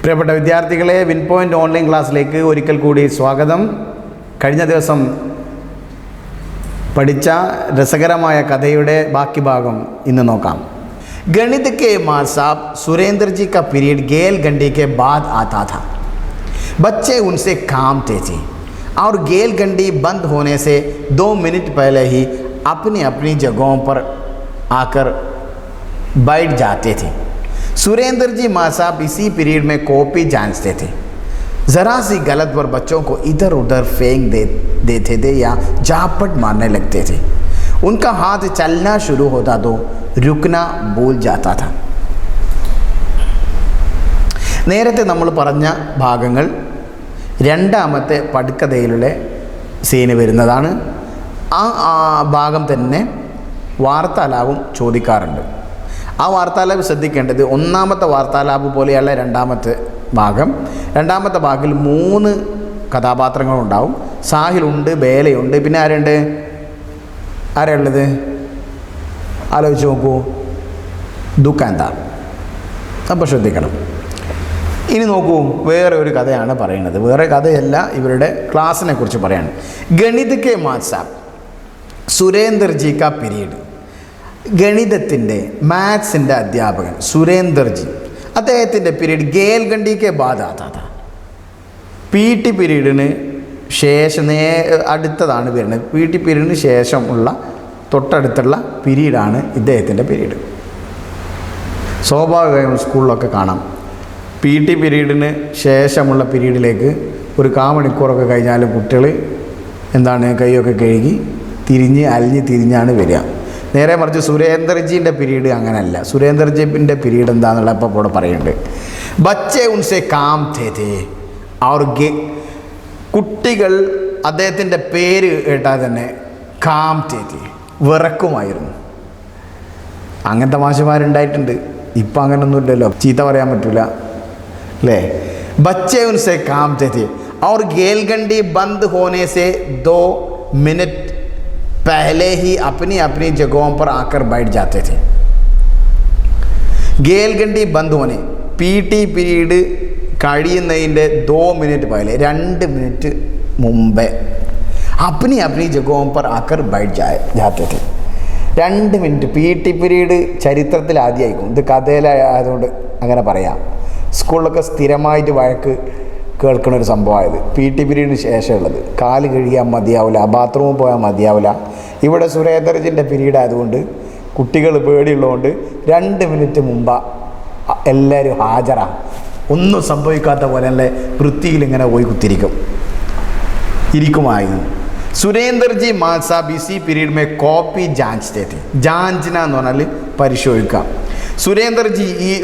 പ്രിയപ്പെട്ട വിദ്യാർത്ഥികളെ, win point online ക്ലാസ്സിലേക്ക് ഒരിക്കൽ കൂടി സ്വാഗതം. കഴിഞ്ഞ ദിവസം പഠിച്ച രസകരമായ കഥയുടെ ബാക്കി ഭാഗം ഇന്ന് നോക്കാം. गणित के मार साहब सुरेंद्र जी का पीरियड गेल घंटे के बाद आता था. बच्चे उनसे कामते थे और गेल घंटी बंद होने से 2 मिनट पहले ही अपनी अपनी जगहों पर आकर बैठ जाते थे. सुरेंद्र जी माँ साहब इसी पीरियड में कॉपी जांचते थे. ज़रा सी गलत पर बच्चों को इधर उधर फेंक देते थे या झापट मारने लगते थे. उनका हाथ चलना शुरू होता तो रुकना भूल जाता था. നേരത്തെ നമ്മൾ പറഞ്ഞ ഭാഗങ്ങൾ രണ്ടാമത്തെ പടുക്കഥയിലുള്ള സീന് വരുന്നതാണ്. ആ ഭാഗം തന്നെ വാർത്താലാപം ചോദിക്കാറുണ്ട്. ആ വാർത്താലാപം ശ്രദ്ധിക്കേണ്ടത് ഒന്നാമത്തെ വാർത്താലാപം പോലെയല്ല രണ്ടാമത്തെ ഭാഗം. രണ്ടാമത്തെ ഭാഗത്തിൽ 3 കഥാപാത്രങ്ങളുണ്ടാവും. സാഹിലുണ്ട്, ബേലയുണ്ട്, പിന്നെ ആരുള്ളത് ആലോചിച്ച് നോക്കൂ, ദുഃഖാന്താർ. അപ്പോൾ ശ്രദ്ധിക്കണം. ഇനി നോക്കൂ, വേറെ ഒരു കഥയാണ് പറയുന്നത്. വേറെ കഥയല്ല, ഇവരുടെ ക്ലാസ്സിനെ കുറിച്ച് പറയാണ്. ഗണിത് കെ മാത്സാബ് സുരേന്ദർജി കാ പീരീഡ്. ഗണിതത്തിൻ്റെ മാത്സിൻ്റെ അധ്യാപകൻ സുരേന്ദർജി, അദ്ദേഹത്തിൻ്റെ പീരീഡ് ഗേൽ ഘണ്ടി കെ ബാദ് ആതാ താ. PT പീരീഡിന് ശേഷം അടുത്തതാണ് വരുന്നത്. PT പീരീഡിന് ശേഷമുള്ള തൊട്ടടുത്തുള്ള പീരീഡാണ് ഇദ്ദേഹത്തിൻ്റെ പീരീഡ്. സ്വാഭാവികമായും സ്കൂളിലൊക്കെ കാണാം, PT പീരീഡിന് ശേഷമുള്ള പീരീഡിലേക്ക് ഒരു 1/4 മണിക്കൂറൊക്കെ കഴിഞ്ഞാൽ കുട്ടികൾ കൈയൊക്കെ കഴുകി അലിഞ്ഞ് തിരിഞ്ഞാണ് വരിക. നേരെ മറിച്ച് സുരേന്ദർജീൻ്റെ പീരീഡ് അങ്ങനെയല്ല. സുരേന്ദർജീൻ്റെ പീരീഡ് എന്താണെന്നുള്ള ഇപ്പോൾ ഇവിടെ പറയുന്നുണ്ട്. ബച്ചെ ഉൻസെ കാം തേ അവർ കുട്ടികൾ അദ്ദേഹത്തിൻ്റെ പേര് കേട്ടാൽ തന്നെ കാം തേ വിറക്കുമായിരുന്നു. അങ്ങനത്തെ മാഷുമാരുണ്ടായിട്ടുണ്ട്. ഇപ്പം അങ്ങനൊന്നുമില്ലല്ലോ, ചീത്ത പറയാൻ പറ്റില്ല അല്ലേ. ബച്ചെ ഉൻസെ കാം തേ और गेलगंडी बंद होने से 2 मिनट पहले ही अपनी अपनी जगहों पर आकर बैठ जाते थे. गेलगंडी बंद होने PT पीരീഡ് കഴിയുന്നതിൻ്റെ 2 മിനിറ്റ് പഹലെ 2 മിനിറ്റ് മുമ്പേ अपनी अपनी जगहों पर आकर बैठ जाते थे. 2 മിനിറ്റ്. PT പീരീഡ് ചരിത്രത്തിൽ ആദ്യമായിരിക്കും. ഇത് കഥയിലായതുകൊണ്ട് അങ്ങനെ പറയാം. സ്കൂളിലൊക്കെ സ്ഥിരമായിട്ട് വഴക്ക് കേൾക്കുന്ന ഒരു സംഭവമായത്. PT പീരീഡിന് ശേഷമുള്ളത്. കാല് കഴുകിയാൽ മതിയാവില്ല, ബാത്റൂമിൽ പോയാൽ മതിയാവില്ല. ഇവിടെ സുരേന്ദർജിൻ്റെ പീരീഡ് ആയതുകൊണ്ട് കുട്ടികൾ പേടിയുള്ളതുകൊണ്ട് 2 മിനിറ്റ് മുമ്പ് എല്ലാവരും ഹാജരാണ്. ഒന്നും സംഭവിക്കാത്ത പോലെ നല്ല വൃത്തിയിൽ ഇങ്ങനെ പോയി ഇരിക്കുമായിരുന്നു. സുരേന്ദർജി മാൻ സാബ് ഇസി പീരീഡ് മേ കോപ്പി ജാഞ്ചത്തെ थे. ജാഞ്ചന എന്ന് പറഞ്ഞാൽ പരിശോധിക്കാം.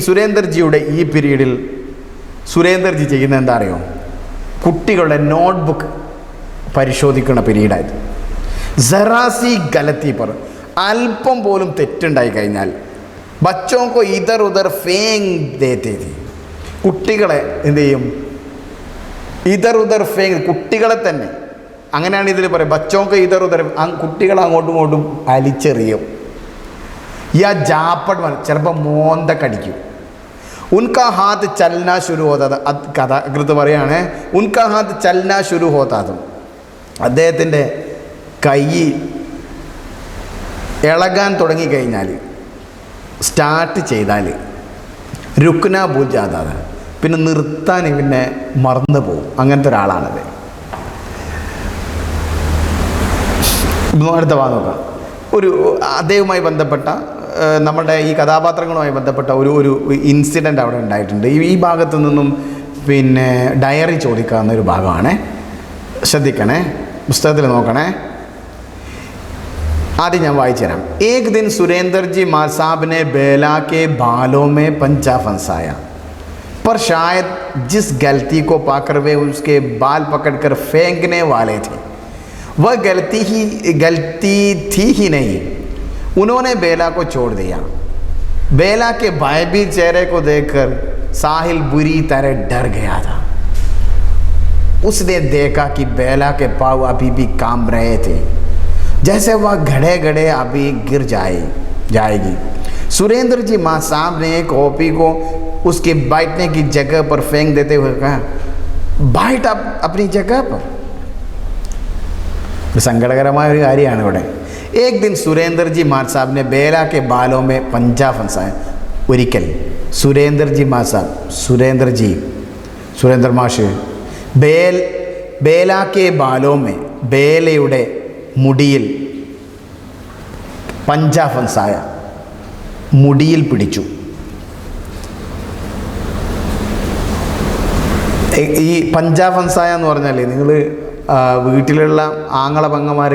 സുരേന്ദർജിയുടെ ഈ പീരീഡിൽ സുരേന്ദർജി ചെയ്യുന്നത് എന്താ അറിയോ? കുട്ടികളുടെ നോട്ട്ബുക്ക് പരിശോധിക്കുന്ന പീരീഡായത്. ജറാസി ഗലത്തി पर അല്പം പോലും തെറ്റുണ്ടായി കഴിഞ്ഞാൽ ബച്ചോക്കോ ഇതർ ഉദർ ഫേങ് ദേത്തെ थे. കുട്ടികളെ എന്ത് ചെയ്യും? ഇതർ ഉദർ ഫേങ്, കുട്ടികളെ തന്നെ. അങ്ങനെയാണ് ഇതിൽ പറയുക. ബച്ചോക്കോ ഇതർ ഉദർ, കുട്ടികളെ അങ്ങോട്ടും ഇങ്ങോട്ടും അലിച്ചെറിയും. യാ ജാപ്പട് ചിലപ്പോൾ മോന്തക്കടിക്കും. ഉൻകാ ഹാത്ത് ചലന ശുരു ഹോത്താ. കഥാകൃത്ത് പറയാണ്, ഉൻകാ ഹാത്ത് ചലന ശുരു ഹോത്താതും. അദ്ദേഹത്തിൻ്റെ കൈ ഇളകാൻ തുടങ്ങിക്കഴിഞ്ഞാൽ, സ്റ്റാർട്ട് ചെയ്താൽ രുക്ന ഭൂൽ ജാതാ, പിന്നെ നിർത്താൻ പിന്നെ മറന്നു പോകും. അങ്ങനത്തെ ഒരാളാണത്. അടുത്ത ഭാഗം നോക്കാം. അദ്ദേഹവുമായി ബന്ധപ്പെട്ട നമ്മുടെ ഈ കഥാപാത്രങ്ങളുമായി ബന്ധപ്പെട്ട ഒരു ഇൻസിഡൻ്റ് അവിടെ ഉണ്ടായിട്ടുണ്ട്. ഈ ഭാഗത്തു നിന്നും പിന്നെ ഡയറി ചോദിക്കാവുന്ന ഒരു ഭാഗമാണ്. ശ്രദ്ധിക്കണേ, പുസ്തകത്തിൽ നോക്കണേ. आदि ഞാൻ വായിച്ചു തരാം. एक दिन सुरेंद्र जी माँ साहब ने बेला के बालों में पंचा फंसाया, पर शायद जिस गलती को पाकर वे उसके बाल पकड़कर फेंकने वाले थे वह गलती थी ही नहीं. उन्होंने बेला को छोड़ दिया. बेला के भयभीत चेहरे को देखकर साहिल बुरी तरह डर गया था. उसने देखा कि बेला के पाँव अभी भी कांप रहे थे, जैसे वह घड़े घड़े अभी गिर जाएगी. सुरेंद्र जी माँ साहब ने कॉपी को उसके बैठने की जगह पर फेंक देते हुए कहा, बैठ आप अपनी जगह पर. സങ്കടകരമായ ഒരു കാര്യമാണ് ഇവിടെ. एक दिन सुरेंद्र जी मार साहब ने बेला के बालों में पंजा फंसाया. ഒരിക്കൽ സുരേന്ദ്ര ജി മാർ സാബ്, സുരേന്ദ്ര മാഷ് ബേലാക്കെ ബാലോമേ, ബേലയുടെ മുടിയിൽ പഞ്ചാ ഫൻസായ, മുടിയിൽ പിടിച്ചു. ഈ പഞ്ചാ ഫൻസായ എന്ന് പറഞ്ഞാൽ നിങ്ങൾ വീട്ടിലുള്ള ആങ്ങള പെങ്ങന്മാർ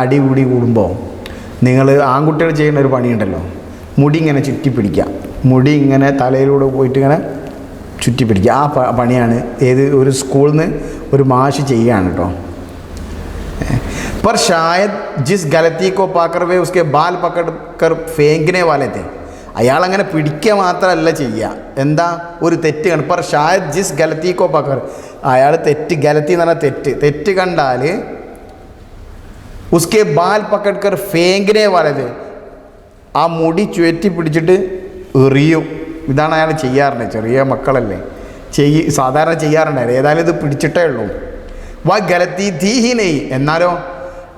അടി കൂടി കൂടുമ്പോൾ നിങ്ങൾ ആൺകുട്ടികൾ ചെയ്യുന്ന ഒരു പണിയുണ്ടല്ലോ, മുടി ഇങ്ങനെ ചുറ്റിപ്പിടിക്കുക, മുടി ഇങ്ങനെ തലയിലൂടെ പോയിട്ട് ഇങ്ങനെ ചുറ്റിപ്പിടിക്കുക. ആ പണിയാണ് ഏത് ഒരു സ്കൂളിൽ നിന്ന് ഒരു മാഷ് ചെയ്യുകയാണ് കേട്ടോ. पर शायद जिस गलती को पाकर वे उसके बाल पकड़ कर फेंकने वाले थे, അയാൾ അങ്ങനെ പിടിക്കുക മാത്രമല്ല ചെയ്യുക, എന്താ ഒരു തെറ്റ് കണ്ട്. पर शायद जिस गलती को पकड़, അയാൾ ഗലത്തി എന്ന് പറഞ്ഞാൽ തെറ്റ് കണ്ടാൽ ഉസ്കെ ബാൽ പക്കഡ് കർ ഫേങ്കിനെ വാലത്, ആ മുടി ചുറ്റി പിടിച്ചിട്ട് എറിയും. ഇതാണ് അയാൾ ചെയ്യാറുണ്ട്. ചെറിയ മക്കളല്ലേ സാധാരണ ചെയ്യാറുണ്ടായിരുന്നു. ഏതായാലും ഇത് പിടിച്ചിട്ടേ ഉള്ളൂ. വാ ഗലത്തി തീഹിനൈ, എന്നാലോ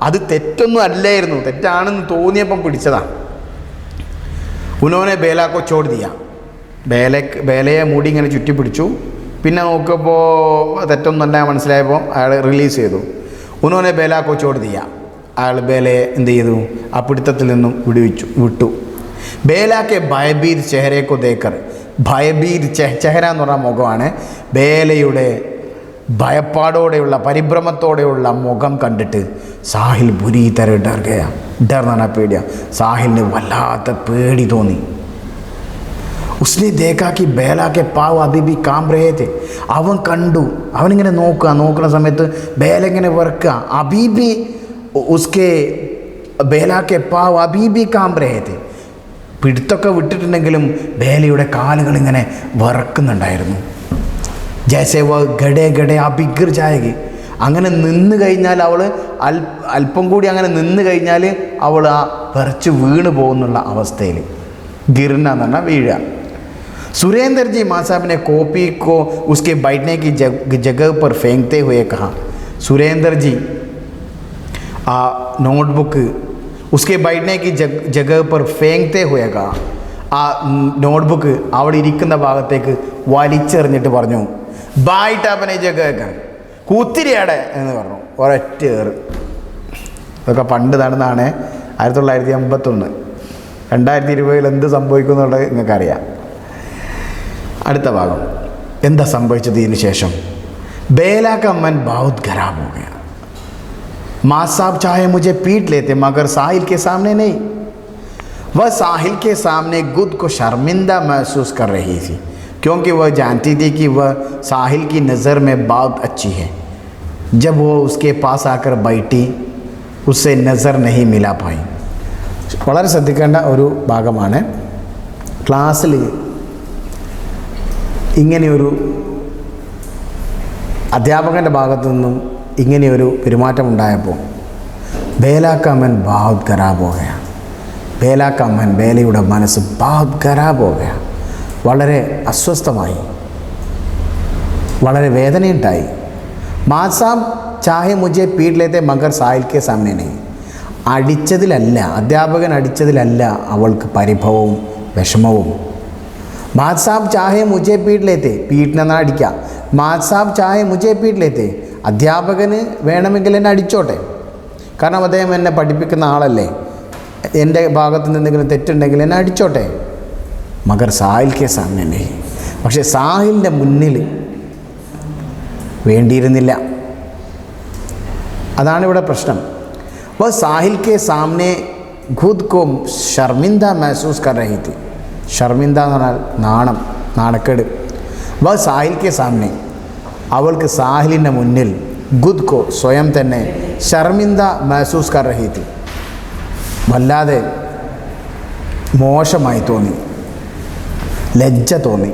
അത് തെറ്റൊന്നും അല്ലായിരുന്നു, തെറ്റാണെന്ന് തോന്നിയപ്പം പിടിച്ചതാണ്. ഉനോനെ ബേലാക്കോ ചോട് ദിയ, ബേലയെ മുടി ഇങ്ങനെ ചുറ്റി പിടിച്ചു. പിന്നെ നോക്കിയപ്പോൾ തെറ്റൊന്നും തന്നെ മനസ്സിലായപ്പോൾ അയാൾ റിലീസ് ചെയ്തു. ഉനോനെ ബേലാക്കോ ചോട് ദിയ, അയാൾ ബേലയെ എന്ത് ചെയ്തു, ആ പിടുത്തത്തിൽ നിന്നും വിട്ടു. ബേലാക്കെ ഭയബീർ ചെഹരേക്കോ ദേക്കർ, ഭയബീർ ചെഹര എന്ന് പറഞ്ഞ മുഖമാണ്. ബേലയുടെ ഭയപ്പാടോടെയുള്ള പരിഭ്രമത്തോടെയുള്ള മുഖം കണ്ടിട്ട് സാഹിൽ ബുരി തര ഡർ എന്ന് പറഞ്ഞാൽ പേടിയ. സാഹിലിന് വല്ലാത്ത പേടി തോന്നി. ഉസ്നെ ദേക്കാക്കി ബേലാക്കെ പാവ് അബീബി കാം രഹേ थे, അവൻ കണ്ടു, അവനിങ്ങനെ നോക്കുന്ന സമയത്ത് ബേല ഇങ്ങനെ വിറക്കുക. അബീബി ഉസ്കെ ബേലാക്കെ പാവ് അബീബി കാം രഹേ थे, പിടുത്തൊക്കെ വിട്ടിട്ടുണ്ടെങ്കിലും ബേലയുടെ കാലുകളിങ്ങനെ വിറക്കുന്നുണ്ടായിരുന്നു. ജൈസേ വ ഗഡേ ആ ബിഗർ ജായകി, അങ്ങനെ നിന്ന് കഴിഞ്ഞാൽ അവൾ അല്പം കൂടി അങ്ങനെ നിന്ന് കഴിഞ്ഞാൽ അവൾ ആ വിറച്ച് വീണ് പോകുന്നുള്ള അവസ്ഥയിൽ. ഗിർന എന്ന് പറഞ്ഞാൽ വീഴുക. सुरेंद्र जी माँ साहब ने कॉपी को उसके बैठने की जगह पर फेंकते हुए कहा, सुरेंद्र जी आ नोटबुक उसके बैठने की जगह पर फेंकते हुए कहा, ആ നോട്ട്ബുക്ക് അവിടെ ഇരിക്കുന്ന ഭാഗത്തേക്ക് വലിച്ചെറിഞ്ഞിട്ട് പറഞ്ഞു, ബായിട്ട് അഭിനയിച്ചൊക്കെ കൂത്തിരിയാടെ എന്ന് പറഞ്ഞു. ഒരൊറ്റ ഏറ്. ഇതൊക്കെ പണ്ട് നടന്നതാണ്. 1981. 2020 എന്ത് സംഭവിക്കുന്നുള്ളത് നിങ്ങൾക്കറിയാം. അടുത്ത ഭാഗം എന്താ സംഭവിച്ചത് ഇതിന് ശേഷം? बेला का मन बहुत खराब हो गया. माँ साहब चाहे मुझे पीट लेते मगर साहिल के सामने नहीं. वह साहिल के सामने खुद को शर्मिंदा महसूस कर रही थी, क्योंकि वह जानती थी कि वह साहिल की नज़र में बहुत अच्छी है. जब वो उसके पास आकर बैठी उससे नज़र नहीं मिला पाई. വളരെ ശ്രദ്ധിക്കേണ്ട ഒരു ഭാഗമാണ്. ക്ലാസ്സിൽ ഇങ്ങനെയൊരു അധ്യാപകൻ്റെ ഭാഗത്തു നിന്നും ഇങ്ങനെയൊരു പെരുമാറ്റമുണ്ടായപ്പോൾ ബേലാക്ക മൻ ബഹുത് ഖരാബ് ഹോ ഗയ. ബേലാക്ക മൻ, ബേലയുടെ മനസ്സ് ബഹുത് ഖരാബ് ഹോ ഗയ, വളരെ അസ്വസ്ഥമായി, വളരെ വേദനയുണ്ടായി. മാ സാബ് ചാഹെ മുझे പീട്ട് ലേത്തെ മഗർ സാഹിൽ കെ സാമനെ नहीं. അടിച്ചതിലല്ല, അധ്യാപകൻ അടിച്ചതിലല്ല അവൾക്ക് പരിഭവവും വിഷമവും. മാ സാബ് ചാഹെ മുझे പീട്ട് ലേത്തെ, പീട്ടിനെന്നാ അടിക്കുക. മാ സാബ് ചാഹെ മുझे പീട്ട് ലേത്തെ, അധ്യാപകന് വേണമെങ്കിൽ എന്നെ അടിച്ചോട്ടെ, കാരണം അദ്ദേഹം എന്നെ പഠിപ്പിക്കുന്ന ആളല്ലേ, എൻ്റെ ഭാഗത്ത് നിന്ന് എന്തെങ്കിലും തെറ്റുണ്ടെങ്കിൽ എന്നെ അടിച്ചോട്ടെ. മഗർ സാഹിൽ കെ സാമനെ नहीं. പക്ഷേ സാഹിലിൻ്റെ മുന്നിൽ വേണ്ടിയിരുന്നില്ല. അതാണിവിടെ പ്രശ്നം. वह साहिल के सामने खुद को शर्मिंदा महसूस कर रही थी. शर्मिंदा എന്ന് പറഞ്ഞാൽ നാണം, നാണക്കേട്. वह साहिल के सामने, അവൾക്ക് സാഹിലിൻ്റെ മുന്നിൽ खुद को സ്വയം തന്നെ ശർമിന്ദ महसूस कर रही थी, വല്ലാതെ മോശമായി തോന്നി, ലജ്ജ തോന്നി.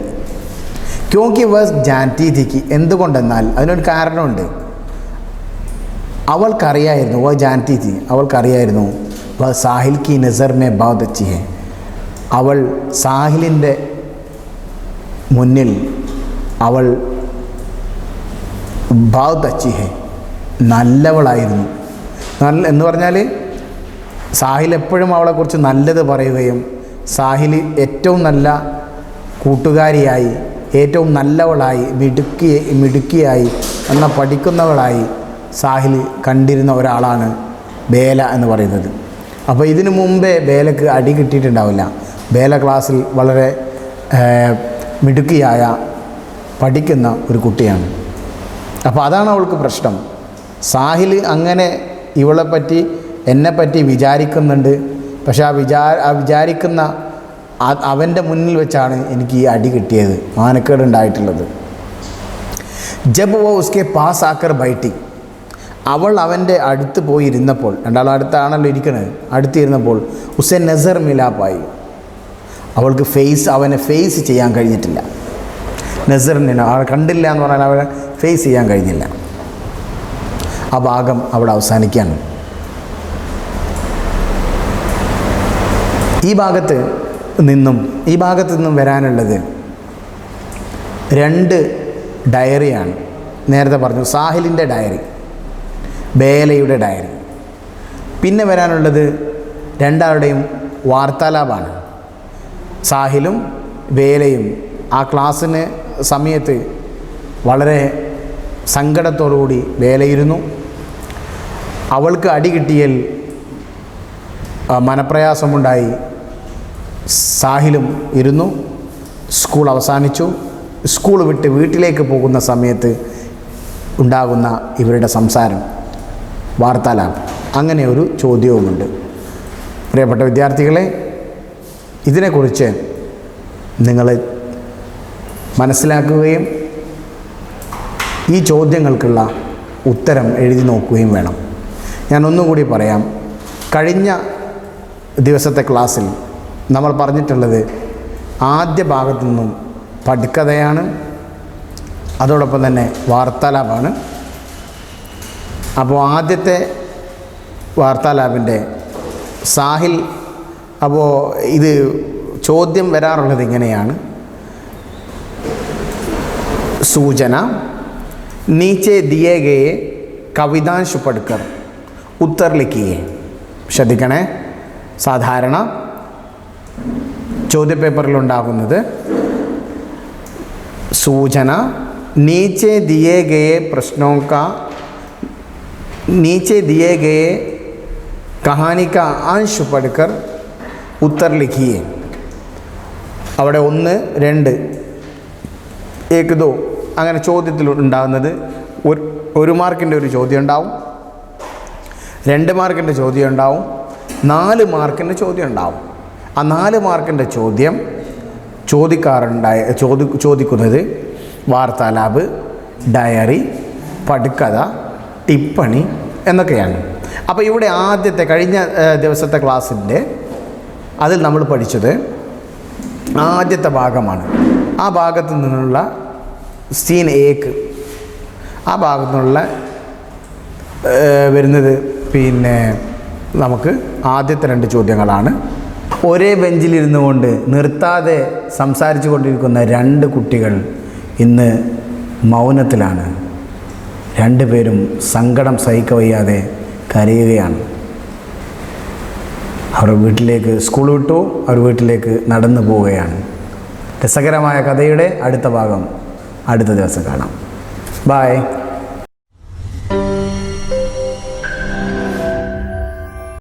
क्योंकि वह जानती थी कि, എന്തുകൊണ്ടെന്നാൽ അതിനൊരു കാരണമുണ്ട്. അവൾക്കറിയായിരുന്നു, വ ജാൻതി തീ, അവൾക്കറിയായിരുന്നു വ സാഹിൽ കി നസർ മേ ബഹുത് അച്ചി ഹെ, അവൾ സാഹിലിൻ്റെ മുന്നിൽ അവൾ ബഹുത് അച്ചി ഹെ, നല്ലവളായിരുന്നു. എന്ന് പറഞ്ഞാൽ സാഹിൽ എപ്പോഴും അവളെക്കുറിച്ച് നല്ലത് പറയുകയും സാഹിൽ ഏറ്റവും നല്ല കൂട്ടുകാരിയായി, ഏറ്റവും നല്ലവളായി, മിടുക്കിയായി, എന്നാൽ പഠിക്കുന്നവളായി സാഹിൽ കണ്ടിരുന്ന ഒരാളാണ് ബേല എന്ന് പറയുന്നത്. അപ്പോൾ ഇതിനു മുമ്പേ ബേലക്ക് അടി കിട്ടിയിട്ടുണ്ടാവില്ല. ബേല ക്ലാസ്സിൽ വളരെ മിടുക്കിയായ പഠിക്കുന്ന ഒരു കുട്ടിയാണ്. അപ്പോൾ അതാണ് അവൾക്ക് പ്രശ്നം. സാഹിൽ അങ്ങനെ ഇവളെപ്പറ്റി എന്നെപ്പറ്റി വിചാരിക്കുന്നുണ്ട്. പക്ഷെ ആ വിചാരിക്കുന്ന അവൻ്റെ മുന്നിൽ വെച്ചാണ് എനിക്ക് ഈ അടി കിട്ടിയത്, മാനക്കേട് ഉണ്ടായിട്ടുള്ളത്. ജബ് വോ ഉസ്കെ പാസ് ആക്കർ ബൈട്ടി, അവൾ അവൻ്റെ അടുത്ത് പോയി ഇരുന്നപ്പോൾ, രണ്ടാളും അടുത്താണല്ലോ ഇരിക്കുന്നത്, അടുത്തിരുന്നപ്പോൾ ഉസെ നസർ മിലാപ്പായി, അവൾക്ക് അവനെ ഫേസ് ചെയ്യാൻ കഴിഞ്ഞിട്ടില്ല. നസറിനെ അവൾ കണ്ടില്ല എന്ന് പറഞ്ഞാൽ അവളെ ഫേസ് ചെയ്യാൻ കഴിഞ്ഞില്ല. ആ ഭാഗം അവിടെ അവസാനിക്കുകയാണ്. ഈ ഭാഗത്ത് നിന്നും വരാനുള്ളത് 2 ഡയറിയാണ്. നേരത്തെ പറഞ്ഞു സാഹിലിൻ്റെ ഡയറി, ബേലയുടെ ഡയറി. പിന്നെ വരാനുള്ളത് രണ്ടാളുടെയും വാർത്താലാപാണ്. സാഹിലും ബേലയും ആ ക്ലാസ്സിന് സമയത്ത് വളരെ സങ്കടത്തോടുകൂടി ബേലയിരുന്നു. അവൾക്ക് അടി കിട്ടിയാൽ മനപ്രയാസമുണ്ടായി. സാഹിലും ഇരുന്നു. സ്കൂൾ അവസാനിച്ചു. സ്കൂൾ വിട്ട് വീട്ടിലേക്ക് പോകുന്ന സമയത്ത് ഉണ്ടാകുന്ന ഇവരുടെ സംസാരം, വാർത്താലാപം, അങ്ങനെ ഒരു ചോദ്യവുമുണ്ട്. പ്രിയപ്പെട്ട വിദ്യാർത്ഥികളെ, ഇതിനെക്കുറിച്ച് നിങ്ങൾ മനസ്സിലാക്കുകയും ഈ ചോദ്യങ്ങൾക്കുള്ള ഉത്തരം എഴുതി നോക്കുകയും വേണം. ഞാൻ ഒന്നുകൂടി പറയാം. കഴിഞ്ഞ ദിവസത്തെ ക്ലാസ്സിൽ നമ്മൾ പറഞ്ഞിട്ടുള്ളത് ആദ്യ ഭാഗത്തു നിന്നും പഠിക്കഥയാണ്, അതോടൊപ്പം തന്നെ വാർത്താലാപാണ്. അപ്പോൾ ആദ്യത്തെ വാർത്താലാപിൻ്റെ സാഹിൽ, അപ്പോൾ ഇത് ചോദ്യം വരാറുള്ളത് ഇങ്ങനെയാണ്. സൂചന, നീച്ചെ ദിയേ ഗയെ കവിതാംശ് പഠിക്കർ ഉത്തർ ലിഖിയേ. ശ്രദ്ധിക്കണേ, സാധാരണ ചോദ്യപേപ്പറിലുണ്ടാകുന്നത് സൂചന, നീച്ചെ ദിയേ ഗയെ പ്രശ്നോं का नीचे दिए गए कहानी का अंश पढ़कर उत्तर लिखिए. അവിടെ 1, 2, 1, 2 അങ്ങനെ ചോദ്യത്തിൽ ഉണ്ടാകുന്നത് 1 മാർക്കിൻ്റെ ഒരു ചോദ്യം ഉണ്ടാവും, 2 മാർക്കിൻ്റെ ചോദ്യം ഉണ്ടാവും, 4 മാർക്കിൻ്റെ ചോദ്യം ഉണ്ടാവും. ആ 4 മാർക്കിൻ്റെ ചോദ്യം ചോദിക്കുന്നത് വാർത്താലാപ്, ഡയറി, പഠിക്കഥ, ടിപ്പണി എന്നൊക്കെയാണ്. അപ്പോൾ ഇവിടെ ആദ്യത്തെ കഴിഞ്ഞ ദിവസത്തെ ക്ലാസ്സിൻ്റെ അതിൽ നമ്മൾ പഠിച്ചത് ആദ്യത്തെ ഭാഗമാണ്. ആ ഭാഗത്തു നിന്നുള്ള സീൻ 1, ആ ഭാഗത്തു നിന്നുള്ള വരുന്നത് പിന്നെ നമുക്ക് ആദ്യത്തെ 2 ചോദ്യങ്ങളാണ്. ഒരേ ബെഞ്ചിലിരുന്നു കൊണ്ട് നിർത്താതെ സംസാരിച്ചു കൊണ്ടിരിക്കുന്ന 2 കുട്ടികൾ ഇന്ന് മൗനത്തിലാണ്. 2 പേരും സങ്കടം സഹിക്കവയ്യാതെ കരയുകയാണ്. അവർ വീട്ടിലേക്ക്, സ്കൂൾ വിട്ടു, അവർ വീട്ടിലേക്ക് നടന്നു പോവുകയാണ്. രസകരമായ കഥയുടെ അടുത്ത ഭാഗം അടുത്ത ദിവസം കാണാം. ബായ്.